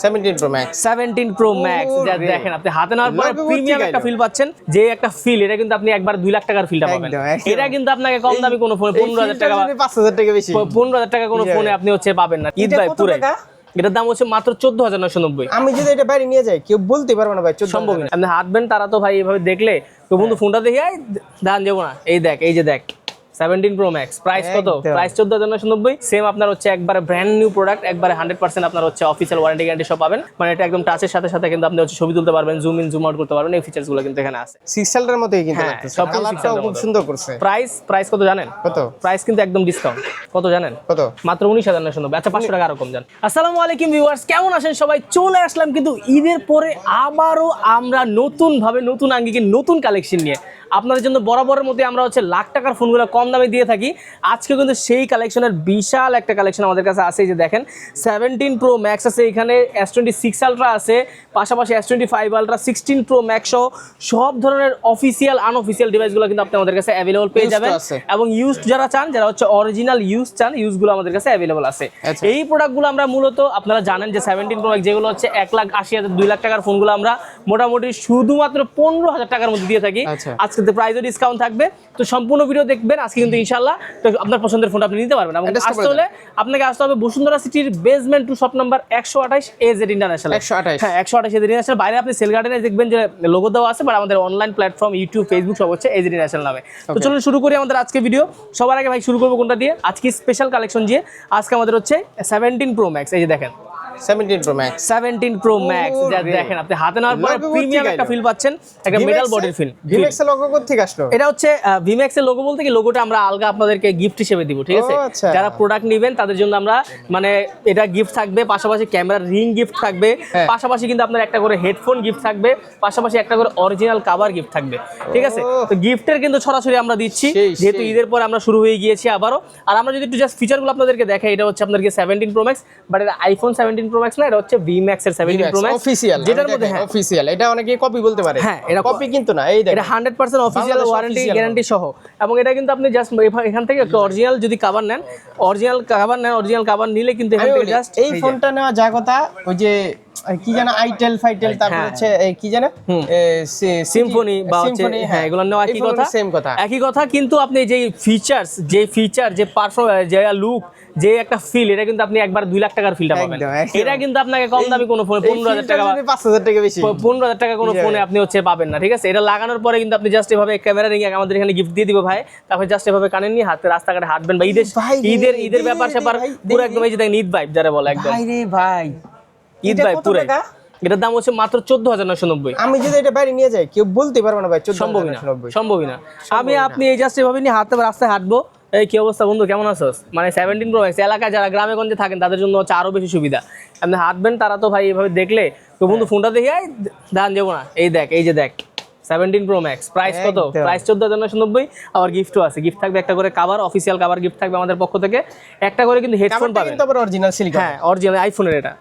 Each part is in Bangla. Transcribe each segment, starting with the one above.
17 Pro Max 17 Pro Max যা দেখেন আপনি হাতে নেওয়ার পরে প্রিমিয়াম একটা ফিল পাচ্ছেন, যে একটা ফিল এটা কিন্তু আপনি একবার 2 লাখ টাকার ফিলটা পাবেন। এটা কিন্তু আপনাকে কম দামি কোনো ফোনে 15000 টাকা 5000 টাকা বেশি 15000 টাকা কোনো ফোনে আপনি হচ্ছে পাবেন না। ঈদ ভাই পুরো এটার দাম হচ্ছে মাত্র 14990। আমি যদি এটা বাইরে নিয়ে যাই কেউ বলতে পারবে না ভাই 14 সম্ভব না। আপনি হাঁটবেন তারা তো ভাই এভাবে দেখলে তো বন্ধু ফোনটা দেখে দান যাবো না। এই দেখ, এই যে দেখ 17 Pro Max প্রাইস কত? প্রাইস 14990। সেম আপনার হচ্ছে একবারে ব্র্যান্ড নিউ প্রোডাক্ট, একবারে 100% আপনার হচ্ছে অফিশিয়াল ওয়ারেন্টি গ্যারান্টি সব পাবেন। মানে এটা একদম টাচের সাথে সাথে কিন্তু আপনি হচ্ছে ছবি তুলতে পারবেন, জুম ইন জুম আউট করতে পারবেন। এই ফিচারস গুলো কিন্তু এখানে আছে। 6 সালের মতোই কিন্তু লাগতেছে, সব কালারটাও খুব সুন্দর করছে। প্রাইস কত জানেন? কত? প্রাইস কিন্তু একদম ডিসকাউন্ট। কত জানেন? কত? মাত্র 19990। আচ্ছা 500 টাকা আরো কম জান। আসসালামু আলাইকুম ভিউয়ার্স, কেমন আছেন সবাই? চলে আসলাম কিন্তু ঈদের পরে আবারও আমরা নতুন ভাবে নতুন আঙ্গিকে নতুন কালেকশন নিয়ে আপনাদের জন্য বরাবরের মধ্যে আমরা হচ্ছে লাখ টাকার ফোনগুলো কম দামে দিয়ে থাকি। আজকে কিন্তু সেই কালেকশনের বিশাল একটা কালেকশন আমাদের কাছে আছে। যে দেখেন 17 Pro Max আছে, এখানে S26 Ultra আছে, পাশাপাশি S25 Ultra, 16 Pro Max সহ সব ধরনের অফিসিয়াল আনঅফিসিয়াল ডিভাইসগুলো কিন্তু আপনি আমাদের কাছে অ্যাভেলেবল পেয়ে যাবেন। এবং ইউজড যারা চান, যারা হচ্ছে অরিজিনাল ইউজ চান, ইউজগুলো আমাদের কাছে অ্যাভেলেবল আছে। এই প্রোডাক্টগুলো আমরা মূলত আপনারা জানেন যে 17 Pro Max যেগুলো হচ্ছে 1,80,000 2 লাখ টাকার ফোনগুলো আমরা মোটামুটি শুধুমাত্র 15,000 টাকার মধ্যে দিয়ে থাকি। আজকে প্রাইসও ডিসকাউন্ট থাকবে, তো সম্পূর্ণ ভিডিও দেখবেন। আজকে কিন্তু ইনশাআল্লাহ তো আপনার পছন্দের ফোনটা আপনি নিতে পারবেন। এবং আসতে হলে আপনাকে আসতে হবে বসুন্ধরা সিটির basement 2 shop number 128 AZ international. 128 হ্যাঁ 128 AZ ইন্টারন্যাশনাল। বাইরে আপনি সেল গার্ডেনে দেখবেন যে লোগো দেওয়া আছে, বাট আমাদের অনলাইন প্ল্যাটফর্ম ইউটিউব ফেসবুক সব হচ্ছে AZ ইন্টারন্যাশনাল নামে। তো চলুন শুরু করি আমাদের আজকে ভিডিও। সবার আগে ভাই শুরু করবো কোনটা দিয়ে? আজকে স্পেশাল কালেকশন দিয়ে। আজকে আমাদের হচ্ছে 17 Pro Max। এই যে দেখেন 17 Pro Max 17 Pro Max যা দেখেন আপনি হাতে নেওয়ার পরে প্রিমিয়াম একটা ফিল পাচ্ছেন, একটা মেটাল বডির ফিল। VMAX এর লোগো কোথা থেকে আসলো? এটা হচ্ছে VMAX এর লোগো বলতে কি লোগোটা আমরা আলগা আপনাদেরকে গিফট হিসেবে দিব, ঠিক আছে? যারা প্রোডাক্ট নেবেন তাদের জন্য আমরা মানে এটা গিফট থাকবে, পাশাপাশি ক্যামেরার রিং গিফট থাকবে, পাশাপাশি কিন্তু আপনার একটা করে হেডফোন গিফট থাকবে, পাশাপাশি একটা করে অরিজিনাল কভার গিফট থাকবে, ঠিক আছে? তো গিফটের কিন্তু সরাসরি আমরা দিচ্ছি, যেহেতু ঈদের পরে আমরা শুরু হয়ে গিয়েছি আবারও। আর আমরা যদি একটু জাস্ট ফিচারগুলো আপনাদেরকে দেখাই, এটা হচ্ছে আপনাদেরকে 17 Pro Max, বাট এটা আইফোন 17 Pro Max না, এটা হচ্ছে VMAX এর 17 Pro Max অফিশিয়াল, যেটার মধ্যে অফিশিয়াল। এটা অনেকে কপি বলতে পারে। হ্যাঁ এটা কপি কিন্তু না, এই দেখেন এটা 100% অফিশিয়াল ওয়ারেন্টি গ্যারান্টি সহ। এবং এটা কিন্তু আপনি জাস্ট এখান থেকে একটা অরিজিনাল যদি কভার নেন, অরিজিনাল কভার নিলে কিন্তু এখান থেকে জাস্ট এই ফোনটা নেওয়া যা কথা, ওই যে কি জানা আইটেল ফাইটেল, তারপর হচ্ছে কি জানা সিম্ফনি বা হচ্ছে হ্যাঁ এগুলো নেওয়া একই কথা, সেম কথা, একই কথা। কিন্তু আপনি যে ফিচার যে পারফরম্যান্স, যে লুক, যে একটা ফিল, এটা কিন্তু আপনি একবার 2 লাখ টাকার ফিলটা পাবেন। এটা কিন্তু আপনাকে কম দামি কোনো ফোনে 15000 টাকা 5000 টাকা বেশি 15000 টাকা কোনো ফোনে আপনি হচ্ছে পাবেন না, ঠিক আছে? এটা লাগানোর পরে কিন্তু আপনি জাস্ট এভাবে ক্যামেরা রিং আমাদের এখানে গিফট দিয়ে দিব ভাই। তারপর জাস্ট এভাবে কানে নিয়ে হাতে রাস্তাঘাটে হাঁটবেন বা ঈদের ব্যাপার স্যাপার পুরো একদম এই যে দেখেন ঈদ ভাইব যারা বলে একদম ভাই রে ভাই ঈদ ভাইব পুরো। এটার দাম হচ্ছে মাত্র 14990। আমি যদি এটা বাইরে নিয়ে যাই কেউ বলতে পারবে না ভাই 14990। সম্ভবই না। আপনি এই জাস্ট এভাবে নিয়ে রাস্তায় হাঁটবো। এই কি অবস্থা বন্ধু, কেমন আছোস? মানে 17 Pro Max এলাকায় যারা গ্রামে গঞ্জে থাকেন তাদের জন্য হচ্ছে আরো বেশি সুবিধা। আপনি হাঁটবেন তারা তো ভাই এভাবে দেখলে তো বন্ধু ফোনটা দেখে দান যাবো না। এই দেখ, এই যে দেখ 17 Pro Max প্রাইস কত? প্রাইস 14990। আবার গিফটও আছে, গিফট থাকবে একটা করে কভার, অফিশিয়াল কভার গিফট থাকবে আমাদের পক্ষ থেকে, একটা করে কিন্তু হেডফোন পাবেন, কিন্তু আবার অরিজিনাল সিলিকন। হ্যাঁ অরিজিনাল আইফোনের এটা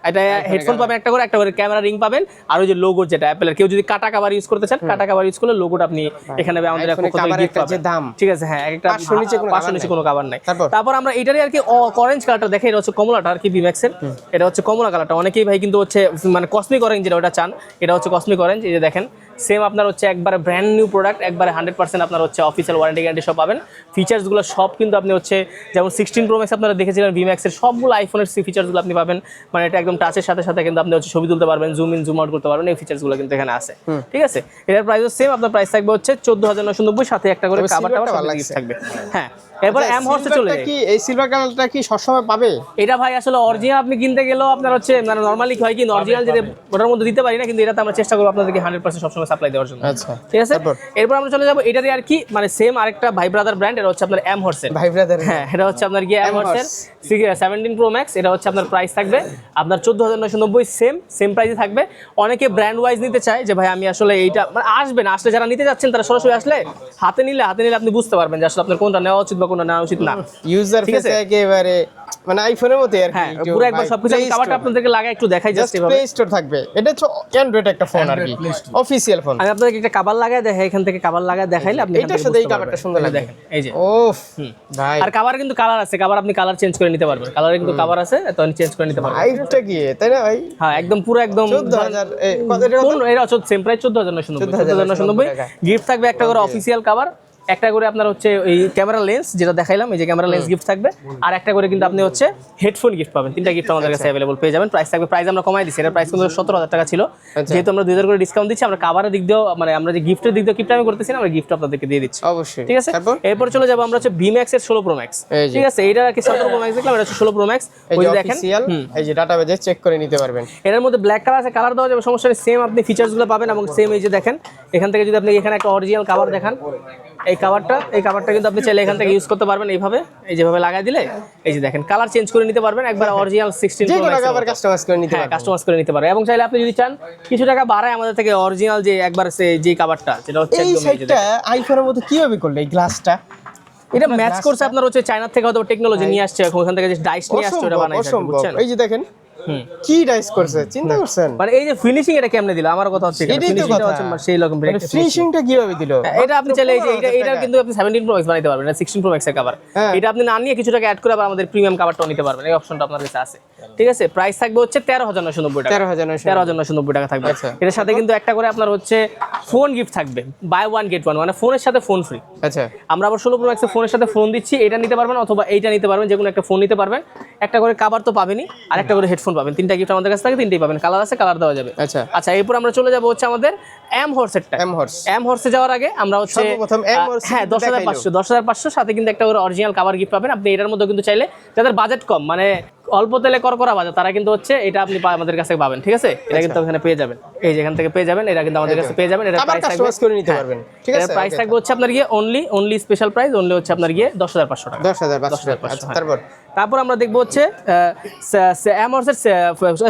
হেডফোন পাবেন একটা করে ক্যামেরা রিং পাবেন, আর ওই যে লোগো যেটা অ্যাপেলের, কেউ যদি কাটা কভার ইউজ করতে চান, কাটা কভার ইউজ করলে লোগোটা আপনি এখানে আমাদের পক্ষ থেকে গিফট পাবেন, ঠিক আছে? হ্যাঁ একটা 500 নিচে কোনো কভার নাই। তারপর আমরা এটারই আর কি অরেঞ্জ কালারটা দেখে, এটা হচ্ছে কমলাটা আর কি VMAX এর, এটা হচ্ছে কমলা কালারটা। অনেকেই ভাই কিন্তু হচ্ছে মানে কসমিক অরেঞ্জ যেটা ওটা চান, এটা হচ্ছে কসমিক অরেঞ্জ। এই যে দেখেন সেম আপনার হচ্ছে একবারে ব্র্যান্ড নিউ প্রোডাক্ট, একবারে 100% আপনার হচ্ছে অফিসিয়াল ওয়ারেন্টি গ্যারান্টি সব পাবেন। ফিচার্সগুলো সব কিন্তু আপনি হচ্ছে যেমন 16 Pro Max আপনারা দেখেছিলেন VMAX এর, সবগুলো আইফোনের ফিচার্সগুলো আপনি পাবেন। মানে এটা একদম টাচের সাথে সাথে কিন্তু আপনি হচ্ছে ছবি তুলতে পারবেন, জুম ইন জুম আউট করতে পারবেন। এই ফিচার্সগুলো কিন্তু এখানে আছে, ঠিক আছে? এটার প্রাইসও সেম, আপনার প্রাইস থাকবে হচ্ছে 14990, সাথে একটা করে কভার গিফট থাকবে। হ্যাঁ এরপর এম হর্সে চলে যায়। কি এই সিলভার কালারটা কি সবসময় পাবে? এটা ভাই আসলে অরিজিনাল আপনি কিনতে গেলেও আপনার হচ্ছে মানে নরমালি হয় কি অরিজিনাল যেটা ওটার মধ্যে দিতে পারি না, কিন্তু এটাতে আমরা চেষ্টা করব আপনাদেরকে 100% সবসময় সাপ্লাই দেওয়ার জন্য। আচ্ছা ঠিক আছে, এরপর আমরা চলে যাব এটারই আর কি মানে সেম আরেকটা ভাই ব্রাদার ব্র্যান্ড, এটা হচ্ছে আপনার এম হর্সের। ভাই ব্রাদার, হ্যাঁ এটা হচ্ছে আপনার কি এম হর্সের 17 Pro Max। এটা হচ্ছে আপনার প্রাইস থাকবে আপনার 14990, সেম প্রাইসে থাকবে। অনেকে ব্র্যান্ড ওয়াইজ নিতে চায় যে ভাই আমি আসলে এইটা মানে আসলে যারা নিতে যাচ্ছেন তারা সরাসরি আসলে হাতে নিলে আপনি বুঝতে পারবেন যে আসলে আপনার কোনটা নেওয়া উচিত বা কোনো নেওয়া উচিত না। ইউজার ঠিক আছে? ফেসে একেবারে মানে আইফোনের মতো আর কি, হ্যাঁ পুরো একবার সবকিছু আমি কভারটা আপনাদেরকে লাগাই একটু দেখাই জাস্ট এভাবে। প্লে স্টোর থাকবে, এটা হচ্ছে অ্যান্ড্রয়েড একটা ফোন আর কি, অফিশিয়াল ফোন। আমি আপনাদেরকে একটা কভার লাগায় দেখাই, এখান থেকে কভার লাগায় দেখাইলে আপনি এটার সাথে এই কভারটা সুন্দর লাগে, দেখেন এই যে। ওফ ভাই, আর কভার কিন্তু কালার আছে, কভার আপনি কালার চেঞ্জ করে নিতে পারবেন, কালারে কিন্তু কভার আছে, তো আপনি চেঞ্জ করে নিতে পারবেন। আইফটা কি তাই না ভাই? হ্যাঁ একদম পুরো একদম 14000 কত এটা? কোন এটা সেম প্রাইস 14990 গিফট থাকবে একটা করে অফিশিয়াল কভার, একটা করে আপনার হচ্ছে এই ক্যামেরা লেন্স যেটা দেখাইলাম, এই যে ক্যামেরা লেন্স গিফট থাকবে, আর একটা করে কিন্তু আপনি হচ্ছে হেডফোন গিফট পাবেন। তিনটা গিফট আমাদের কাছে अवेलेबल পেয়ে যাবেন। প্রাইস থাকবে, প্রাইস আমরা কমাই দিচ্ছি, এর প্রাইস কিন্তু 17000 টাকা ছিল, যেহেতু আমরা 2000 করে ডিসকাউন্ট দিচ্ছি, আমরা কভারের দিক দিয়েও মানে আমরা যে গিফটের দিক দিয়ে গিফট আমি করতেছি না, আমরা গিফট আপনাদেরকে দিয়ে দিচ্ছি অবশ্যই, ঠিক আছে। এরপর চলে যাবো আমরা হচ্ছে বিম্যাক্স এর 16 প্রো ম্যাক্স, ঠিক আছে। এটা কি 17 প্রো ম্যাক্স দেখলাম, এটা হচ্ছে 16 প্রো ম্যাক্স, ওই যে দেখেন অফিশিয়াল, এই যে ডাটাবেজে চেক করে নিতে পারবেন। এর মধ্যে ব্ল্যাক কালার আছে, কালার দেওয়া যাবে, সমস্যা নেই, সেম আপনি ফিচারসগুলো পাবেন এবং সেম এই যে দেখেন এখান থেকে যদি আপনি এখানে একটা অরিজিনাল কভার দেখান, এই কভারটা কিন্তু আপনি চাইলে এখান থেকে ইউজ করতে পারবেন এইভাবে, এই যেভাবে লাগাই দিলে এই যে দেখেন কালার চেঞ্জ করে নিতে পারবেন, একবার অরিজিনাল 16 যে প্রো কোনো ম্যাক্স কভার কাস্টমাইজ করে নিতে হ্যাঁ পারবেন, কাস্টমাইজ করে নিতে পারবেন। এবং চাইলে আপনি যদি চান কিছু টাকা বাড়ায় আমাদের থেকে অরিজিনাল যে একবার যে কভারটা যেটা হচ্ছে এই একদম এই যে সাইডটা আইফোনের মতো কিভাবে করলে এই গ্লাসটা? এটা ম্যাচ করছে আপনার হচ্ছে চায়না থেকে হয়তো টেকনোলজি নিয়ে আসছে, ওখান থেকে যে ডাইস নিয়ে আসছে ওটা বানাইছে বুঝছেন। এই যে দেখেন কি ডাইস করছে, চিন্তা করছেন? মানে এই যে ফিনিশিং এটা কেমনে দিল, আমার কথা হচ্ছে ফিনিশিংটা হচ্ছে সেই রকম ফিনিশিংটা কিভাবে দিল? এটা আপনি চাইলে এই যে এটা কিন্তু আপনি 17 প্রো ম্যাক্স বানাইতে পারবেন, এটা 16 প্রো ম্যাক্স এর কভার, এটা আপনি না নিয়ে কিছু টাকা অ্যাড করে আবার আমাদের প্রিমিয়াম কভারটাও নিতে পারবেন, এই অপশনটা আপনার কাছে আছে ঠিক আছে। প্রাইস থাকবে হচ্ছে 13990 টাকা, 13990 টাকা থাকবে। এটার সাথে কিন্তু একটা করে আপনার হচ্ছে ফোন গিফট থাকবে, বাই ওয়ান গেট ওয়ান, মানে ফোনের সাথে ফোন ফ্রি। আচ্ছা, আমরা আবার 16 প্রো ম্যাক্সের ফোনের সাথে ফোন দিচ্ছি, এটা নিতে পারবেন অথবা এইটা নিতে পারবেন, যে কোনো একটা ফোন নিতে পারবেন, একটা করে কভার তো পাবেনই, আর একটা করে হেডফোন পাবেন, তিনটা গিফট আমাদের কাছে থাকে, তিনটেই পাবেন, কালার আছে, কালার দেওয়া যাবে। আচ্ছা এরপর আমরা চলে যাব হচ্ছে আমাদের এম হর্সেরটা। এম হর্সে যাওয়ার আগে আমরা হচ্ছে সর্বপ্রথম এম হর্স, হ্যাঁ 10500 সাথে কিন্তু একটা করে অরিজিনাল কভার গিফট পাবেন। আপনি এটার মধ্যে কিন্তু চাইলে যাদের বাজেট কম, মানে অল্প তেলে করকরা বাজার, তারা কিন্তু হচ্ছে এটা আপনি আমাদের কাছে পাবেন ঠিক আছে। এটা কিন্তু ওখানে পেয়ে যাবেন, এই যে এখান থেকে পেয়ে যাবেন, এটা কিন্তু আমাদের কাছে পেয়ে যাবেন। এটা প্রাইস থাকবে করে নিতে পারবেন ঠিক আছে। প্রাইস থাকবে হচ্ছে আপনার গিয়ে অনলি স্পেশাল প্রাইস অনলি হচ্ছে আপনার গিয়ে 10500 টাকা, 10500 টাকা। আচ্ছা, তারপর আমরা দেখবো হচ্ছে এমআরসের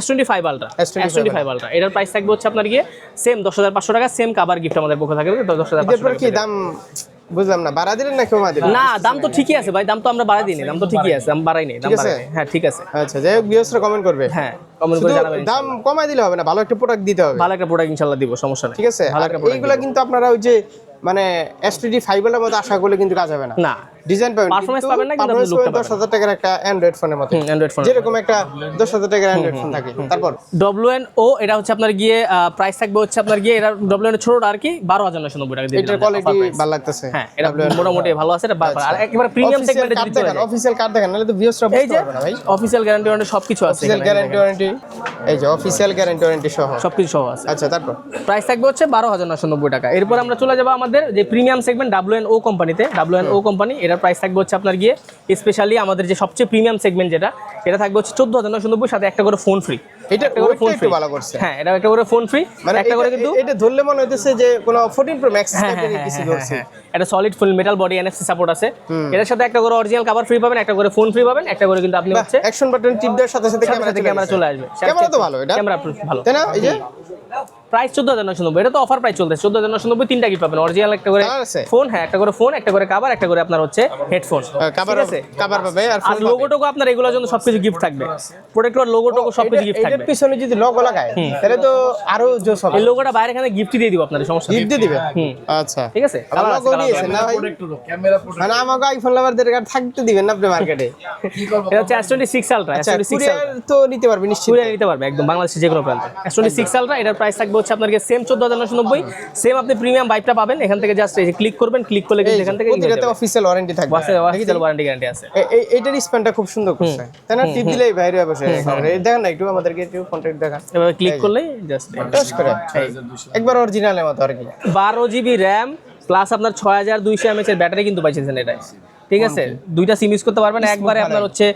S25 আলট্রা, S25 আলট্রা, এটার প্রাইস থাকবে হচ্ছে আপনার গিয়ে সেম 10500 টাকা, সেম কভার গিফট আমাদের পক্ষ থাকবে 10500 টাকা। কি দাম বুঝলাম না, বাড়া দিলেন না কমা দিলেন? না দাম তো ঠিকই আছে ভাই, দাম তো আমরা বাড়াই দিইনি, দাম তো ঠিকই আছে, দাম বাড়াই নেই, দাম বাড়াই নেই। হ্যাঁ ঠিক আছে, আচ্ছা যাই হোক, ভিউয়ার্সরা কমেন্ট করবে, হ্যাঁ কমেন্ট করে জানাবেন। দাম কমাই দিলে হবে না, ভালো একটা প্রোডাক্ট দিতে হবে, ভালো একটা প্রোডাক্ট ইনশাআল্লাহ দিব, সমস্যা নেই ঠিক আছে। ভালো একটা প্রোডাক্ট এইগুলা কিন্তু আপনারা ওই যে মানে S25 এর মতো আশা করলে কিন্তু কাজ হবে না, না ডিজাইন পাবেন, পারফরম্যান্স পাবেন না, কিন্তু আপনি লুকটা পাবেন। 10000 টাকার একটা অ্যান্ড্রয়েড ফোনের মতো, অ্যান্ড্রয়েড ফোন যেরকম একটা 10000 টাকার অ্যান্ড্রয়েড ফোন থাকে। তারপর WNO, এটা হচ্ছে আপনার গিয়ে প্রাইস থাকবে হচ্ছে আপনার গিয়ে, এটা WNO ছোটটা আর কি 12990 টাকা দিয়ে দিলাম। এটার কোয়ালিটি ভালো লাগতেছে, হ্যাঁ এটা মোটামুটি ভালো আছে, এটা আর একেবারে প্রিমিয়াম সেগমেন্টে যদি চলে যায়, অফিশিয়াল কার্ড দেখেন, নাহলে তো ভিউয়ার্সরা বুঝতে পারবে না ভাই। অফিশিয়াল গ্যারান্টি ওয়ারেন্টি সবকিছু আছে, অফিশিয়াল গ্যারান্টি ওয়ারেন্টি, এই যে অফিশিয়াল গ্যারান্টি ওয়ারেন্টি সহ সবকিছু সহ আছে। আচ্ছা তারপর প্রাইস থাকবে হচ্ছে 12990 টাকা। এরপর আমরা চলে যাব আমাদের যে প্রিমিয়াম সেগমেন্ট WNO কোম্পানিতে, WNO কোম্পানি, এটার প্রাইস থাকবে হচ্ছে আপনার গিয়ে স্পেশালি আমাদের যে সবচেয়ে প্রিমিয়াম সেগমেন্ট যেটা, এটা থাকবে হচ্ছে 14990 সাথে একটা করে ফোন ফ্রি। এটা করে ফোন ফ্রি ভালো করছে, হ্যাঁ এটা একটা করে ফোন ফ্রি, মানে একটা করে কিন্তু এটা ধরলে মনে হইতেছে যে কোন 14 প্রো ম্যাক্স টাইপের কিছু ধরছে। এটা সলিড ফুল মেটাল বডি NFC সাপোর্ট আছে, এর সাথে একটা করে অরিজিনাল কভার ফ্রি পাবেন, একটা করে ফোন ফ্রি পাবেন, একটা করে কিন্তু আপনি হচ্ছে অ্যাকশন বাটন টিপ দেওয়ার সাথে সাথে ক্যামেরা চলে আসবে। ক্যামেরা তো ভালো, এটা ক্যামেরা ভালো তাই না? এই যে প্রাইস 14990, এটা তো অফার প্রাইস চলতেছে, 14990 তিনটা গিফট পাবেন, অরিজিনাল একটা করে ফোন, হ্যাঁ একটা করে ফোন, একটা করে কভার, একটা করে আপনার হচ্ছে হেডফোন, কভার আছে, কভার পাবে আর ফোন লোগো টোগো আপনার এগুলোর জন্য সবকিছু গিফট থাকবে, প্রোডাক্টের লোগো টোগো সবকিছু গিফট থাকবে। এর পিছনে যদি লোগো লাগায় তাহলে তো আরো জোস হবে। এই লোগোটা বাইরে এখানে গিফট দিয়ে দিব আপনাদের, সমস্যা নেই, গিফট দিয়ে দিবে। আচ্ছা ঠিক আছে, লোগো দিয়েছেন না ভাই, মানে আমাকে আইফোন লাভারদের কাছে থাকতে দিবেন না আপনি মার্কেটে। এটা হচ্ছে S26 আলট্রা, S26 আলট্রা তো নিতে পারবে নিশ্চয়ই, পুরো নিতে পারবে একদম বাংলাদেশের যে কোনো প্রান্তে। S26 আলট্রা, এটার প্রাইস থাকবে হচ্ছে আপনার সেম 14990, সেম আপনি প্রিমিয়াম ভাইবটা পাবেন। এখান থেকে জাস্ট এই যে ক্লিক করবেন, ক্লিক করলে কিন্তু এখান থেকে এটাতে অফিশিয়াল ওয়ারেন্টি থাকবে, অফিশিয়াল ওয়ারেন্টি গ্যারান্টি আছে। এইটার স্প্যানটা খুব সুন্দর করছে তাই না? টিপ দিলেই বাইরে বসে দেখেন না, একটু আমাদেরকে একটু কন্টাক্ট দেখান, এভাবে ক্লিক করলেই জাস্ট টাচ করে একবার অরিজিনালের মতো আর কি। 12GB RAM প্লাস আপনার 6200 mAh এর ব্যাটারি কিন্তু পাইছেন এটা, ঠিক আছে। দুইটা সিম ইউজ করতে পারবেন একবারে, আপনার হচ্ছে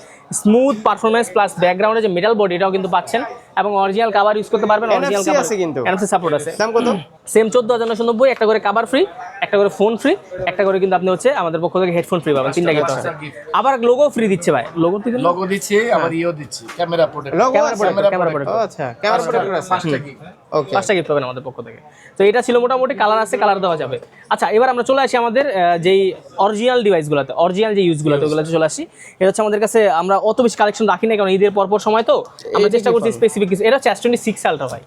স্মুথ পারফরম্যান্স প্লাস ব্যাকগ্রাউন্ডে যে মেটাল বডি এটাও কিন্তু পাচ্ছেন, এবং অরিজিনাল কভার ইউজ করতে পারবেন, অরিজিনাল কভার আছে কিন্তু NFC সাপোর্ট আছে। দাম কত? সেম 14,990, একটা করে কভার ফ্রি, একটা করে ফোন ফ্রি, একটা করে কিন্তু আপনি হচ্ছে আমাদের পক্ষ থেকে হেডফোন ফ্রি পাবেন, তিনটা গিফট আছে। আবার লোগো ফ্রি দিচ্ছে ভাই, লোগো দিচ্ছে, লোগো দিচ্ছে, আবার ইও দিচ্ছে, camera protect. Logo camera protect. ও আচ্ছা, ক্যামেরা প্রোটেক্টর আছে। ওকে, 5টা গিফট পাবেন আমাদের পক্ষ থেকে। তো এটা ছিল মোটামুটি, কালার আছে, কালার দেওয়া যাবে। আচ্ছা, এবার আমরা চলে আসি আমাদের যেই অরিজিনাল ডিভাইসগুলোতে, অরিজিনাল যে ইউজগুলোতে, ওগুলোতে চলে আসি। এটা হচ্ছে আমাদের কাছে আমরা অত বেশি কালেকশন রাখি না, কারণ ঈদের পরপর সময় তো আমরা চেষ্টা করছি স্পেসিফিক কিছু। এটা হচ্ছে S26 আলট্রা ভাই,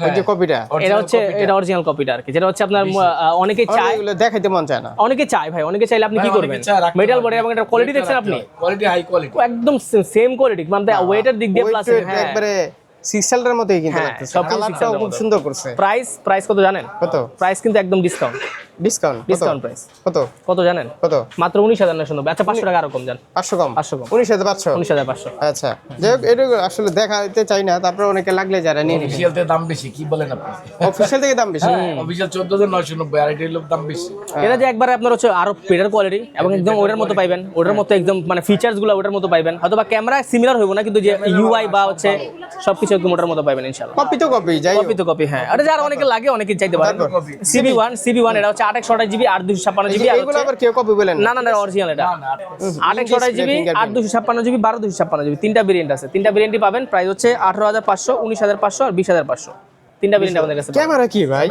ওই যে কপিটা, এটা হচ্ছে এটা অরিজিনাল কপিটা আর কি, যেটা হচ্ছে আপনার অনেকেই চায়, এগুলো দেখাইতে মন চায় না। অনেকে চায় ভাই, অনেকে চাইলে আপনি কি করবেন, মেটাল বডি এবং এটা কোয়ালিটি দেখছেন আপনি, কোয়ালিটি হাই কোয়ালিটি, একদম সেম কোয়ালিটি, মানে ওয়েটের দিক দিয়ে প্লাস একবারে সিক্সেলটার মতোই কিন্তু হ্যাঁ, লাগতেছে, সব কালারটাও খুব সুন্দর করছে। প্রাইস কত জানেন? কত প্রাইস কিন্তু একদম ডিসকাউন্ট ডিসকাউন্ট প্রাইস। কত কত জানেন? কত? মাত্র 19,990। আচ্ছা, 500 টাকা আরো কম জান, 500 কম, 500 কম, 19,500। 19,500। আচ্ছা, যাই হোক, এটা আসলে দেখাইতে চাই না, তারপরে অনেকে লাগলে যারা নিয়ে নিবে। অফিশিয়াল থেকে দাম বেশি, কি বলেন আপনি? অফিশিয়াল থেকে দাম বেশি। অফিশিয়াল 14,990, আর এটা হলো দাম বেশি। এটা যে একবারে আপনার হচ্ছে আরো বেটার কোয়ালিটি এবং একদম ওটার মতো পাইবেন, ওটার মতো একদম মানে ফিচার্স গুলো ওটার মতো পাইবেন। হয়তো বা ক্যামেরা সিমিলার হইব না, কিন্তু যে ইউআই বা হচ্ছে সবকিছু একদম ওটার মতো পাইবেন ইনশাআল্লাহ। কপি তো কপি, যাই হোক। কপি তো কপি, হ্যাঁ। আর যারা অনেকে লাগে, অনেকে চাইতে পারে। CB1 এটা হচ্ছে 828GB 8 256GB, আর এগুলো আবার কেউ কপি বলেন না না অরিজিনাল, এটা 828GB 8 256GB 12 256GB, তিনটা ভেরিয়েন্ট আছে, তিনটা ভেরিয়েন্টই পাবেন। প্রাইস হচ্ছে 18,500, 19,500 আর 20,500, তিনটা ভেরিয়েন্ট আমাদের কাছে। ক্যামেরা কি ভাই,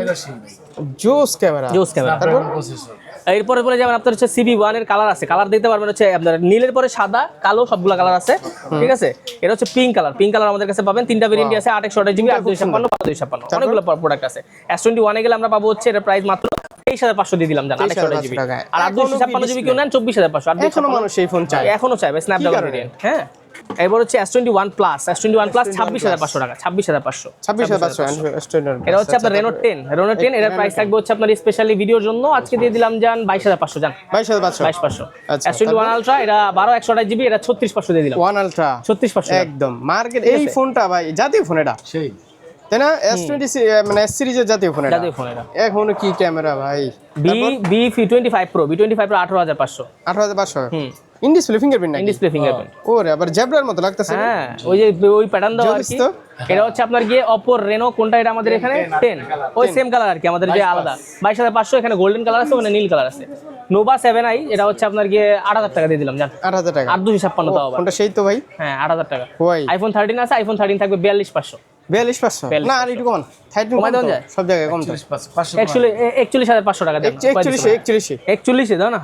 জোস ক্যামেরা, জোস ক্যামেরা। প্রসেসর এরপরে বলে যেমন আপনার হচ্ছে CB1 এর কালার আছে, কালার দিতে পারবেন হচ্ছে আপনার নীলের পরে সাদা, কালো, সবগুলা কালার আছে, ঠিক আছে। এটা হচ্ছে পিঙ্ক কালার আমাদের কাছে পাবেন, তিনটা ভেরিয়েন্ট আছে, 828GB 8 256 12 256, অনেকগুলো প্রোডাক্ট আছে। S21 এ গেলে আমরা পাবো হচ্ছে, এর প্রাইস মাত্র 23,500 দিয়ে দিলাম জান, 828GB। আর 8 256GB কেউ নেন 24,500। আর এখনো মানুষ এই ফোন চায়, এখনো চাই ভাই, স্ন্যাপড্রাগন ভেরিয়েন্ট। হ্যাঁ, এরপর হচ্ছে S21 প্লাস 26,500 টাকা, 26,500। 26,500। এটা হচ্ছে আপনার Reno 10 এর প্রাইস থাকবে হচ্ছে আপনার স্পেশালি ভিডিওর জন্য আজকে দিয়ে দিলাম জান 22,500 জান, 22,500। আচ্ছা, S21 আলট্রা এটা 12/128GB, এটা 36,500 দিয়ে দিলাম, 1 আলট্রা 36,500 একদম মার্কেট। এই ফোনটা ভাই জাতীয় ফোন, এটা সেই তাই না? S20 মানে S সিরিজের জাতীয় ফোন, এটা জাতীয় ফোন। এটা এখন কি ক্যামেরা ভাই, B25 Pro 18,500 18,500। In display fingerprint নাকি? In display fingerprint. ওরে আবার জেব্রার মতো লাগতেছে। হ্যাঁ, ওই প্যাটার্ন দাও আর কি। এটা হচ্ছে আপনার গিয়ে Oppo Reno কোনটা, এটা আমাদের এখানে 10, ওই সেম কালার আর কি, আমাদের যে আলাদা 22,500। এখানে গোল্ডেন কালার আছে, মানে নীল কালার আছে। Nova 7i এটা হচ্ছে আপনার গিয়ে 8,000 টাকা দিয়ে দিলাম জান, 8,000 টাকা, 8 256 দাও আবার। কোনটা সেই তো ভাই? হ্যাঁ, 8,000 টাকা। ওই iPhone 13 আছে, iPhone 13 থাকবে 42,500। 42,500 না, আর একটু কম, 13 কমাই দেওয়া কম তো, যায়? সব জায়গায় কম তো। 41,500 টাকা দেন, 41 দাও না,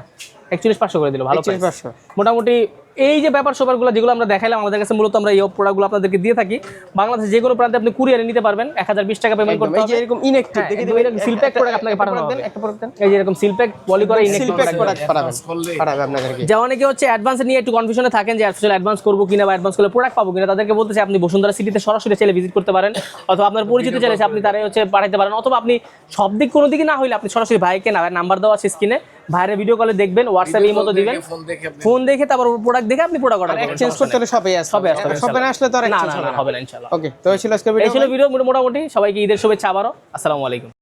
41,500 করে দিল, ভালো প্রাইস। 41,500 মোটামুটি এই যে ব্যাপার সবারগুলো যেগুলো আমরা দেখাইলাম, আমাদের কাছে মূলত আমরা এই প্রোডাক্টগুলো আপনাদেরকে দিয়ে থাকি। বাংলাদেশে যে কোনো প্রান্তে আপনি কুরিয়ারে নিতে পারবেন, 1020 টাকা পেমেন্ট করতে এই হবে। যে এরকম ইনঅ্যাক্টিভ দেখি দিবেন, এরকম সিলপ্যাক প্রোডাক্ট আপনাকে পাঠানো হবে, একটা প্রোডাক্ট দেন, এই যে এরকম সিলপ্যাক পলি করে সিলপ্যাক ইনঅ্যাক্টিভ প্রোডাক্ট পাঠাবে আপনাদেরকে। যে অনেকে হচ্ছে অ্যাডভান্স নিয়ে একটু কনফিউশনে থাকেন যে আসলে অ্যাডভান্স করবো কিনা বা অ্যাডভান্স করলে প্রোডাক্ট পাবো কিনা, তাদেরকে বলতেছে আপনি বসুন্ধরা সিটিতে সরাসরি চাইলে ভিজিট করতে পারেন, অথবা আপনার পরিচিত চাইলে আপনি তারাই হচ্ছে পাঠাতে পারেন, অথবা আপনি সব দিক কোনো দিকে না হইলে আপনি সরাসরি ভাইকে না, নাম্বার দেওয়া আছে স্ক্রিনে, ভাইয়ের ভিডিও কলে দেখবেন, হোয়াটসঅ্যাপ এই মতো দিবেন, ফোন দেখে তারপর প্রোডাক্ট দেখে আপনি প্রোডাক্ট অর্ডার করবেন। চেঞ্জ করতে হলে সবই আছে, সবে না আসলে তো আর না এক্সচেঞ্জ হবে না ইনশাআল্লাহ। ওকে, তো এই ছিল আজকের এই ছিল ভিডিও। ভিডিও মোটামুটি। সবাইকে ঈদের শুভেচ্ছা আবারও। আসসালামু আলাইকুম।